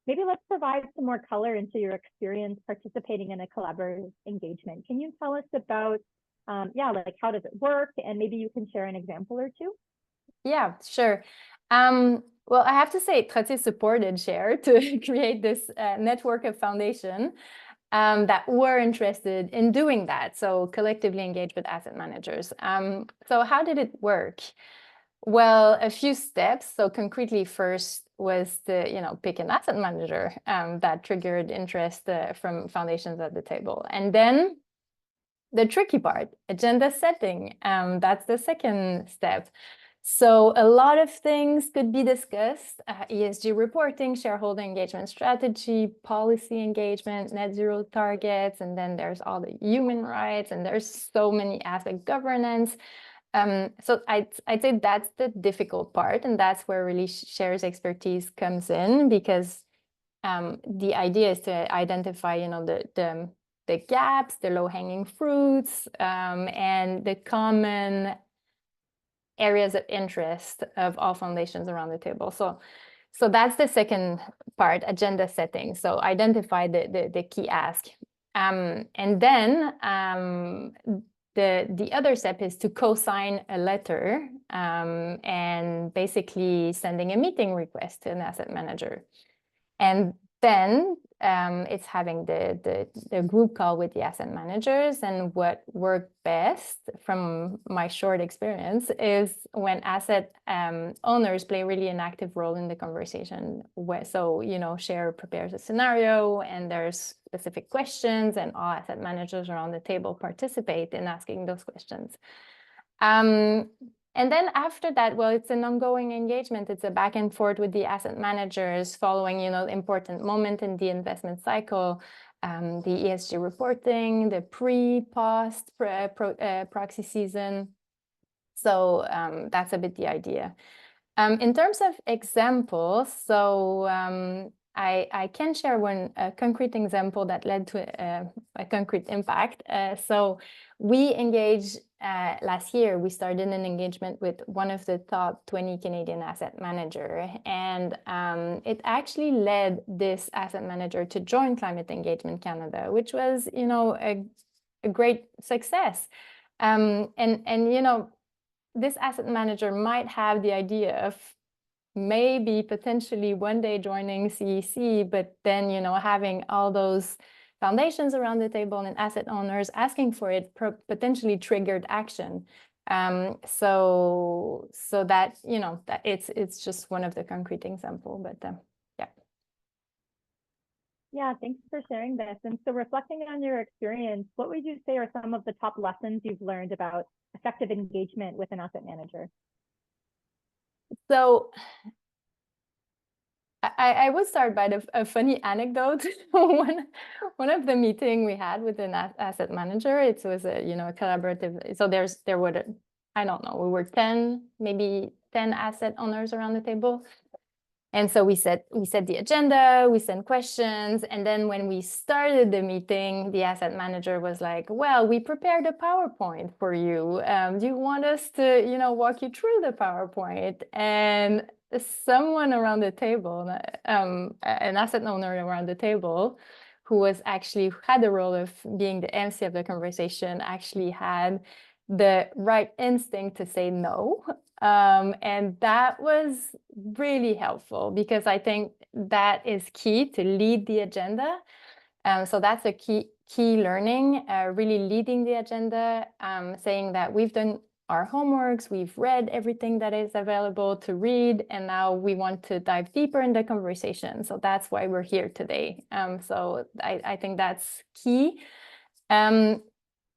Maybe let's provide some more color into your experience participating in a collaborative engagement. Can you tell us about, like how does it work? And maybe you can share an example or 2. Yeah, sure. Well, I have to say, Trottier supported SHARE to create this network of foundation that were interested in doing that. So collectively engage with asset managers. So how did it work? Well, a few steps. So concretely, first was to, you know, pick an asset manager that triggered interest from foundations at the table. And then the tricky part, agenda setting. That's the second step. So a lot of things could be discussed, ESG reporting, shareholder engagement strategy, policy engagement, net zero targets, and then there's all the human rights, and there's so many aspects, governance. So I'd say that's the difficult part, and that's where really Cher's expertise comes in, because the idea is to identify, you know, the gaps, the low-hanging fruits, and the common areas of interest of all foundations around the table. So that's the second part, agenda setting. So identify the key ask. And then the other step is to co-sign a letter and basically sending a meeting request to an asset manager. And then it's having the group call with the asset managers. And what worked best from my short experience is when asset owners play really an active role in the conversation. So, you know, Cher prepares a scenario and there's specific questions, and all asset managers around the table participate in asking those questions. And then after that, well, it's an ongoing engagement. It's a back and forth with the asset managers following, you know, important moment in the investment cycle, the ESG reporting, the pre-post proxy season. So that's a bit the idea. In terms of examples, so I can share one concrete example that led to a concrete impact. So we engaged last year, we started an engagement with one of the top 20 Canadian asset manager, and it actually led this asset manager to join Climate Engagement Canada, which was, you know, a great success. And you know, this asset manager might have the idea of maybe potentially one day joining CEC, but then, you know, having all those foundations around the table and asset owners asking for it potentially triggered action. So that, you know, that it's just one of the concrete example, but yeah. Yeah, thanks for sharing this. And so reflecting on your experience, what would you say are some of the top lessons you've learned about effective engagement with an asset manager? So I would start by a funny anecdote. One of the meeting we had with an asset manager, it was a, you know, a collaborative. So there were, I don't know, we were 10, maybe 10 asset owners around the table. And so we set the agenda, we sent questions. And then when we started the meeting, the asset manager was like, well, we prepared a PowerPoint for you. Do you want us to, you know, walk you through the PowerPoint? And someone around the table, an asset owner around the table, who had the role of being the MC of the conversation, actually had the right instinct to say no. And that was really helpful, because I think that is key, to lead the agenda. So that's a key learning, really leading the agenda, saying that we've done our homeworks, we've read everything that is available to read, and now we want to dive deeper in the conversation. So that's why we're here today. So I think that's key.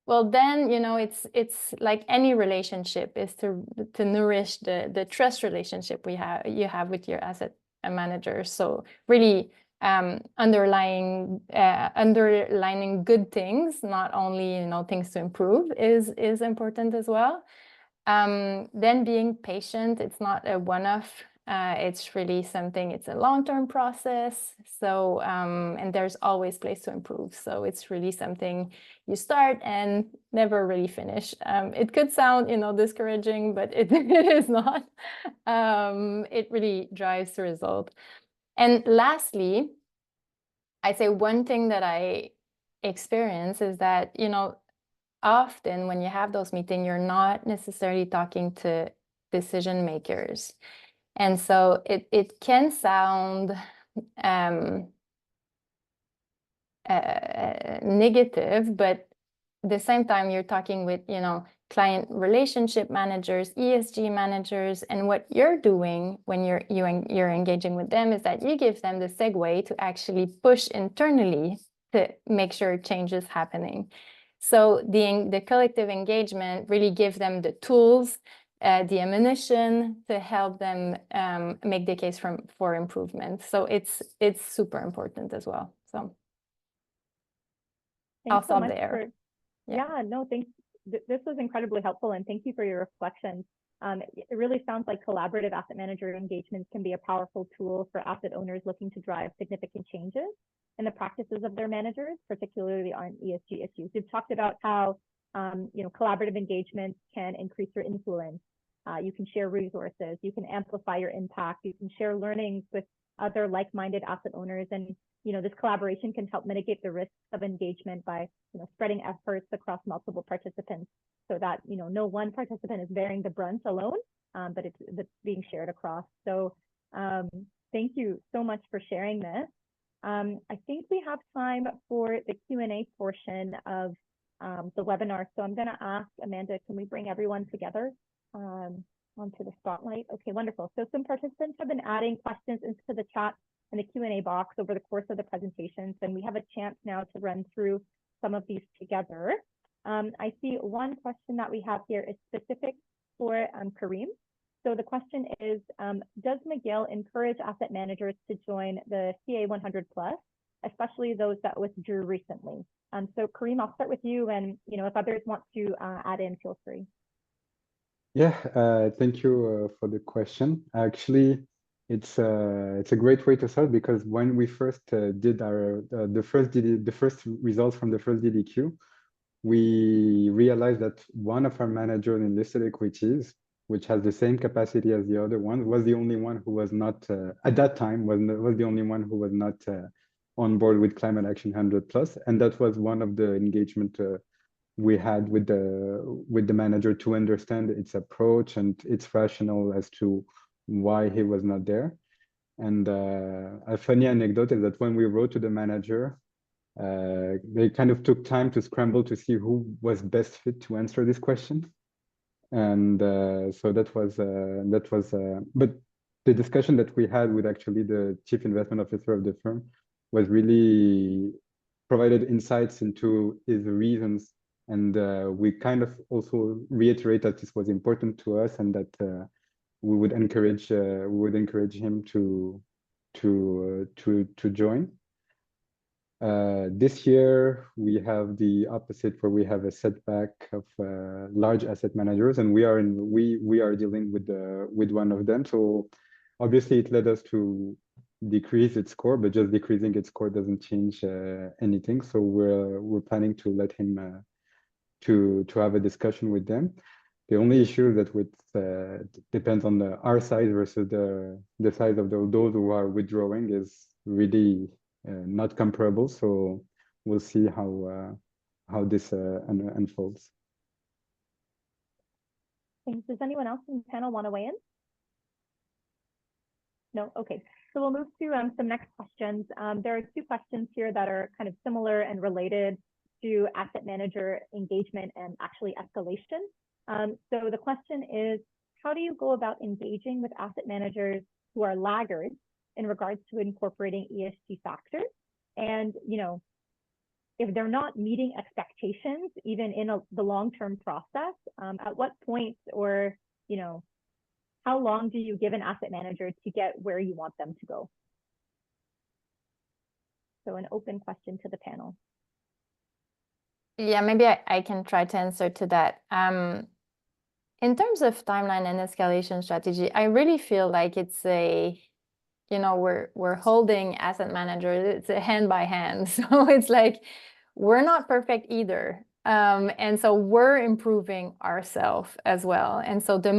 Well, then, you know, it's like any relationship, is to nourish the trust relationship you have with your asset manager. So really underlining good things, not only, you know, things to improve is important as well. Then being patient, it's not a one-off. It's really something, it's a long-term process. So, and there's always place to improve. So it's really something you start and never really finish. It could sound, you know, discouraging, but it is not. It really drives the result. And lastly, I'd say one thing that I experience is that, you know, often when you have those meetings, you're not necessarily talking to decision makers. And so it can sound negative, but at the same time, you're talking with, you know, client relationship managers, ESG managers, and what you're doing when you're engaging with them is that you give them the segue to actually push internally to make sure change is happening. So the collective engagement really gives them the tools the ammunition to help them make the case for improvement. So it's super important as well. So I'll stop there. Yeah, no, thanks. This was incredibly helpful, and thank you for your reflections. It really sounds like collaborative asset manager engagements can be a powerful tool for asset owners looking to drive significant changes in the practices of their managers, particularly on ESG issues. We've talked about how collaborative engagements can increase your influence. You can share resources, you can amplify your impact, you can share learnings with other like-minded asset owners, and this collaboration can help mitigate the risks of engagement by spreading efforts across multiple participants, so that no one participant is bearing the brunt alone, but it's being shared across. So thank you so much for sharing this. I think we have time for the Q&A portion of the webinar. So I'm going to ask Amanda, can we bring everyone together onto the spotlight? Okay, wonderful. So some participants have been adding questions into the chat and the Q&A box over the course of the presentations, and we have a chance now to run through some of these together. I see one question that we have here is specific for Karim. So the question is, does Miguel encourage asset managers to join the CA 100+, especially those that withdrew recently? So Karim, I'll start with you, and if others want to add in, feel free. Yeah, thank you for the question. Actually, it's a great way to start, because when we first did our the first results from the first DDQ, we realized that one of our managers in listed equities, which has the same capacity as the other one, was the only one who was not at that time was the only one who was not on board with Climate Action 100+, and that was one of the engagement we had with the manager to understand its approach and its rationale as to why he was not there. And a funny anecdote is that when we wrote to the manager, they kind of took time to scramble to see who was best fit to answer this question. And so that was but the discussion that we had with actually the chief investment officer of the firm was really provided insights into his reasons, and we kind of also reiterate that this was important to us, and that we would encourage him to join. This year we have the opposite, where we have a setback of large asset managers, and we are dealing with one of them. So obviously it led us to decrease its score, but just decreasing its score doesn't change anything. So we're planning to let him to have a discussion with them. The only issue that depends on our size versus the size of those who are withdrawing is really not comparable. So we'll see how this unfolds. Thanks. Does anyone else in the panel want to weigh in? No? Okay. So we'll move to some next questions. There are two questions here that are kind of similar and related to asset manager engagement and actually escalation. So the question is, how do you go about engaging with asset managers who are laggards in regards to incorporating ESG factors? And, if they're not meeting expectations, even in the long-term process, at what point, or, how long do you give an asset manager to get where you want them to go? So an open question to the panel. Yeah, maybe I can try to answer to that. In terms of timeline and escalation strategy, I really feel like it's we're holding asset managers, it's a hand by hand. So it's like, we're not perfect either. And so we're improving ourselves as well. And so the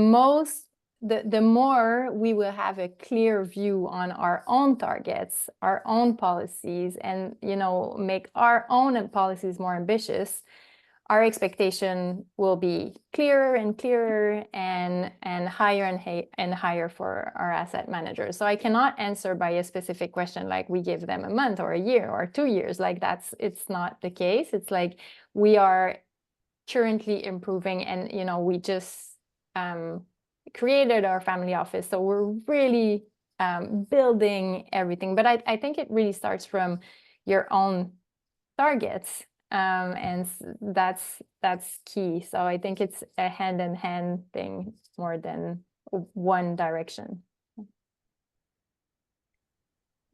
more we will have a clear view on our own targets, our own policies, and, make our own policies more ambitious, our expectation will be clearer and clearer, and higher and higher for our asset managers. So I cannot answer by a specific question like we give them a month or a year or 2 years. Like it's not the case. It's like we are currently improving, and we just created our family office, so we're really building everything. But I think it really starts from your own targets. And that's key. So I think it's a hand-in-hand thing more than one direction.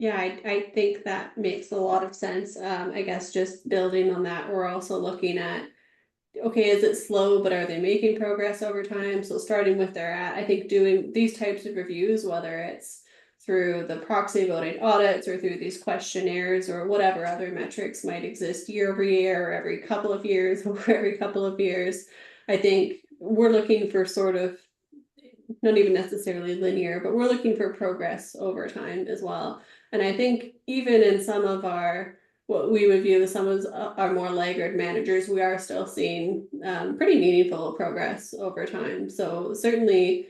Yeah, I think that makes a lot of sense. I guess just building on that, we're also looking at, okay, is it slow, but are they making progress over time? So starting with their I think doing these types of reviews, whether it's through the proxy voting audits or through these questionnaires or whatever other metrics might exist year over year or every couple of years or every couple of years, I think we're looking for sort of not even necessarily linear, but we're looking for progress over time as well. And I think even in some of our, what we would view as some of our more laggard managers, we are still seeing pretty meaningful progress over time. So certainly,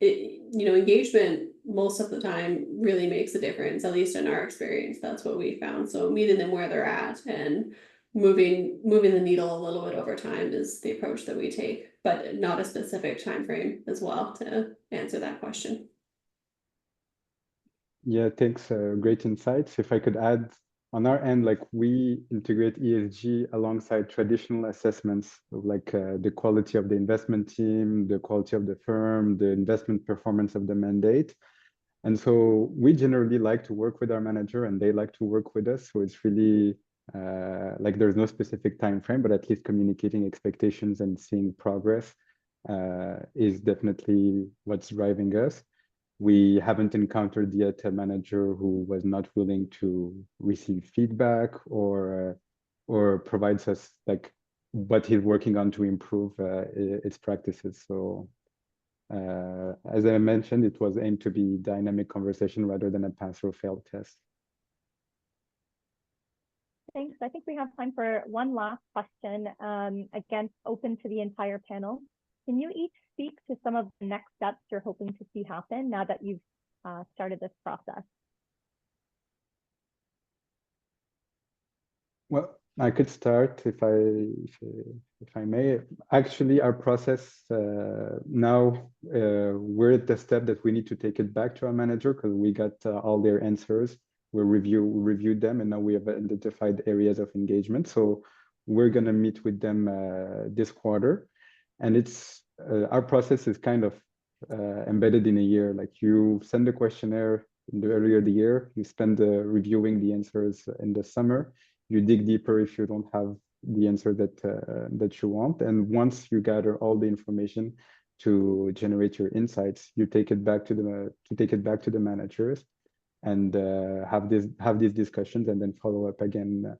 engagement most of the time really makes a difference, at least in our experience. That's what we found. So meeting them where they're at and moving the needle a little bit over time is the approach that we take, but not a specific time frame as well to answer that question. Yeah, thanks. Great insights. If I could add, on our end, like we integrate ESG alongside traditional assessments of like the quality of the investment team, the quality of the firm, the investment performance of the mandate. And so we generally like to work with our manager and they like to work with us. So it's really like there's no specific time frame, but at least communicating expectations and seeing progress is definitely what's driving us. We haven't encountered yet a manager who was not willing to receive feedback or provides us like what he's working on to improve its practices. So as I mentioned, it was aimed to be dynamic conversation rather than a pass or fail test. Thanks. I think we have time for one last question, again, open to the entire panel. Can you each speak to some of the next steps you're hoping to see happen now that you've started this process? Well, I could start if I may. Actually, our process now we're at the step that we need to take it back to our manager because we got all their answers. We reviewed them, and now we have identified areas of engagement. So we're gonna meet with them this quarter, and it's our process is kind of embedded in a year. Like you send the questionnaire in the earlier the year, you spend reviewing the answers in the summer. You dig deeper if you don't have the answer that you want. And once you gather all the information to generate your insights, you take it back to the managers and have these discussions and then follow up again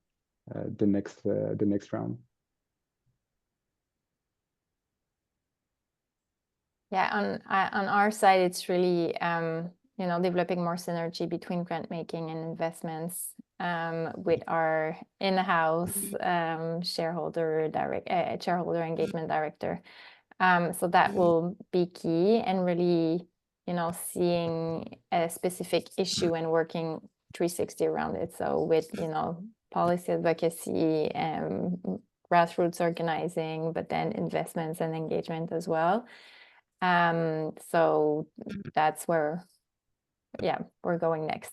the next round. Yeah, on our side, it's really developing more synergy between grant making and investments with our in-house shareholder engagement director. So that will be key, and really, seeing a specific issue and working 360 around it. So with policy advocacy, grassroots organizing, but then investments and engagement as well. So that's where, we're going next.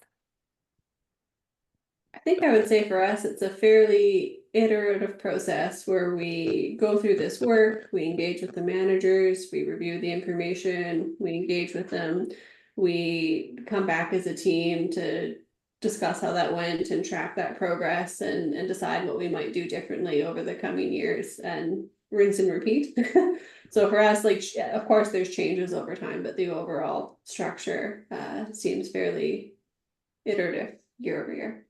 I think I would say for us, it's a fairly iterative process where we go through this work, we engage with the managers, we review the information, we engage with them, we come back as a team to discuss how that went and track that progress and decide what we might do differently over the coming years, and rinse and repeat. So for us, like, of course there's changes over time, but the overall structure seems fairly iterative year over year.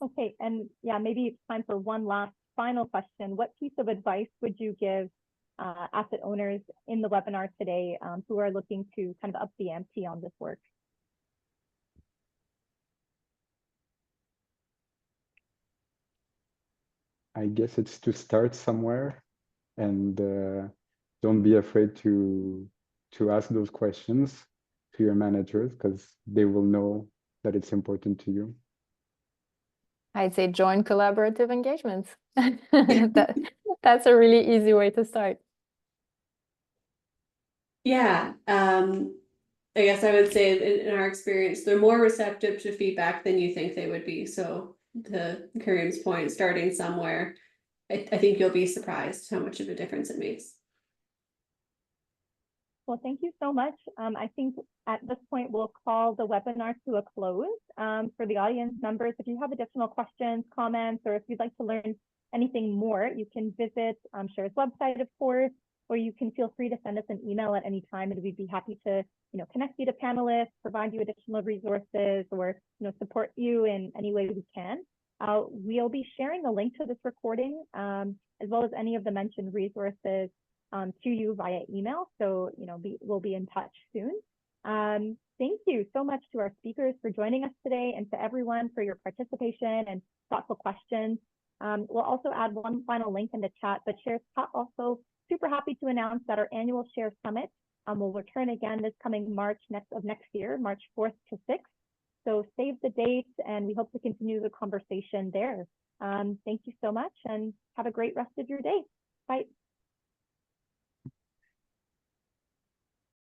Okay, and maybe it's time for one last final question. What piece of advice would you give asset owners in the webinar today who are looking to kind of up the ante on this work? I guess it's to start somewhere and don't be afraid to ask those questions to your managers because they will know that it's important to you. I'd say join collaborative engagements. That's a really easy way to start. Yeah, I guess I would say in our experience, they're more receptive to feedback than you think they would be. So to Kareem's point, starting somewhere, I think you'll be surprised how much of a difference it makes. Well, thank you so much. I think at this point, we'll call the webinar to a close. For the audience members, if you have additional questions, comments, or if you'd like to learn anything more, you can visit SHARE's website, of course, or you can feel free to send us an email at any time, and we'd be happy to connect you to panelists, provide you additional resources, or support you in any way we can. We'll be sharing the link to this recording, as well as any of the mentioned resources to you via email. So, we'll be in touch soon. Thank you so much to our speakers for joining us today, and to everyone for your participation and thoughtful questions. We'll also add one final link in the chat, but SHARE's also super happy to announce that our annual SHARE Summit will return again this coming March next year, March 4th to 6th. So save the date, and we hope to continue the conversation there. Thank you so much, and have a great rest of your day. Bye.